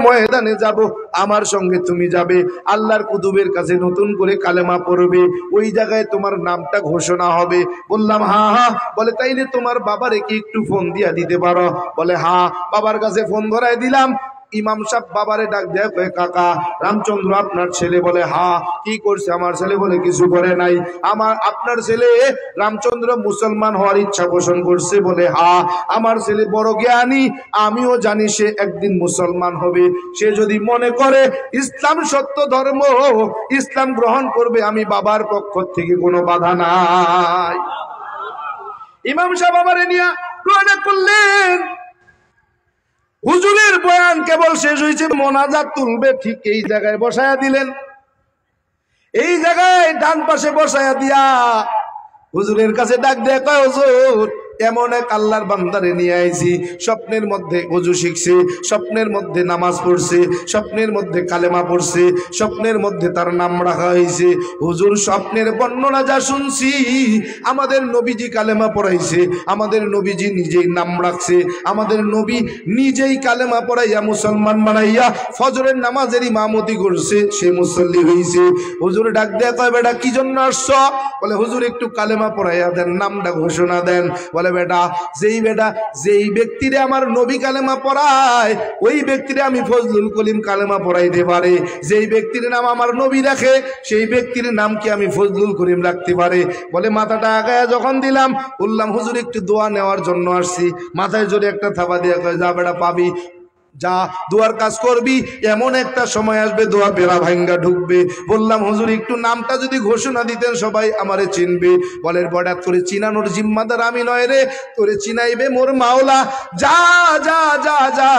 ময়দানে যাব, আমার সঙ্গে তুমি যাবে, আল্লাহর কুতুবের কাছে নতুন করে কালেমা পড়বে, ওই জায়গায় তোমার নামটা ঘোষণা হবে। বললাম হ্যাঁ হ্যাঁ। বলে তাইলে তোমার বাবারে কি একটু ফোন দিয়া দিতে পারো? বলে হ্যাঁ। বাবার কাছে ফোন ধরাই দিলাম। ইমাম সাহেব বাবারে ডাক দেয়, কয় কাকা রামচন্দ্র আপনার ছেলে? বলে হ্যাঁ। কি করছে আমার ছেলে? বলে কিছু করে নাই। আপনার ছেলে রামচন্দ্র মুসলমান হওয়ার ইচ্ছা পোষণ করছে? বলে হ্যাঁ। আমার ছেলে বড় জ্ঞানী, আমিও জানি সে একদিন মুসলমান হবে। সে যদি মনে করে ইসলাম সত্য ধর্ম, ইসলাম গ্রহণ করবে, আমি বাবার পক্ষ থেকে কোনো বাধা নাই। ইমাম সাহেব বাবারে নিয়ে রওনা করলেন। হুজুরের বয়ান কেবল শেষ হয়েছে, মোনাজাত তুলবে, ঠিক এই জায়গায় বসায়া দিলেন। এই জায়গায় ডান পাশে বসায়া দিয়া হুজুরের কাছে ডাক দেয়, কয় হুজুর এমন এক আল্লাহর বান্দারে নিয়ে আইছি, স্বপ্নের মধ্যে ওযু শিখছে, স্বপ্নের মধ্যে নামাজ পড়ছে, স্বপ্নের মধ্যে কালেমা পড়ছে, স্বপ্নের মধ্যে তার নাম রাখা হয়েছে। হুজুর স্বপ্নের বর্ণনা যা শুনছি, আমাদের নবীজি কালেমা পড়াইছে, আমাদের নবীজি নিজেই নাম রাখছে, আমাদের নবী নিজেই কালেমা পড়াইয়া মুসলমান বানাইয়া ফজরের নামাজের ইমামতি করছে, সে মুসল্লি হয়েছে। হুজুর ডাক দেয়া, কয় বেটা কি জন্য আসছ? বলে হুজুর একটু কালেমা পড়াইয়া দেন, নামটা ঘোষণা দেন। বলে বেটা যেই ব্যক্তিরে আমার নবী কালেমা পড়ায়, ওই ব্যক্তিরে আমি ফজলুল করিম কালেমা পড়াইতে পারে। যেই ব্যক্তির নাম আমার নবী রাখে, সেই ব্যক্তির নাম কি আমি ফজলুল করিম রাখতে পারে? বলে মাথাটা আগায়া যখন দিলাম, বললাম হুজুর একটু দোয়া নেওয়ার জন্য আসছি। মাথায় জোরে একটা থাবা দিয়া কয়, যা বেটা পাবি, যা দোয়ার কাজ করবি, এমন একটা সময় আসবে দোয়া বেড়া ভাঙ্গা ঢুকবে। বললাম হুজুর একটু নামটা যদি ঘোষণা দিতেন সবাই আমারে চিনবে। বলে বড়া তোরে চিনানোর জিম্মাদার আমি নয় রে, তোরে চিনাইবে মোর মাওলা। যা যা যা যা,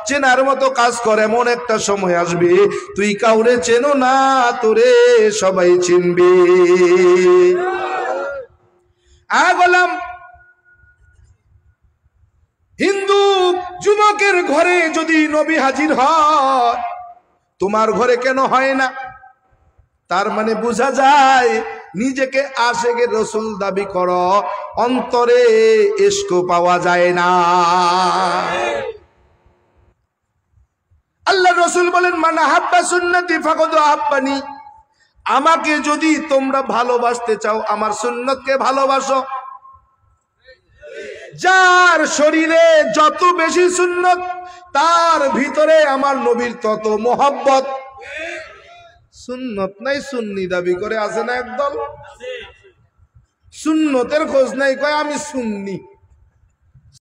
চেনার মতো কাজ কর, এমন একটা সময় আসবে তুই কাউরে চেনো না, তোরে সবাই চিনবে। বললাম হিন্দু যুবকের ঘরে যদি নবী হাজির হয়, তোমার ঘরে কেন হয় না? তার মানে বোঝা যায় নিজেকে আশেকে রসুল দাবি করো, অন্তরে ইশক পাওয়া যায় না। আল্লাহ রসুল বলেন, মান আহাব্বা সুন্নতি ফাকাদ আহাব্বানি। আমাকে যদি তোমরা ভালোবাসতে চাও, আমার সুন্নতকে ভালোবাসো। যার শরীরে যত বেশি সুন্নত, তার ভিতরে আমার নবীর তত মোহাব্বত। সুন্নত নাই, সুন্নি দাবি করে আছে না একদল, সুন্নতের খোঁজ নাই, কয় আমি সুন্নি।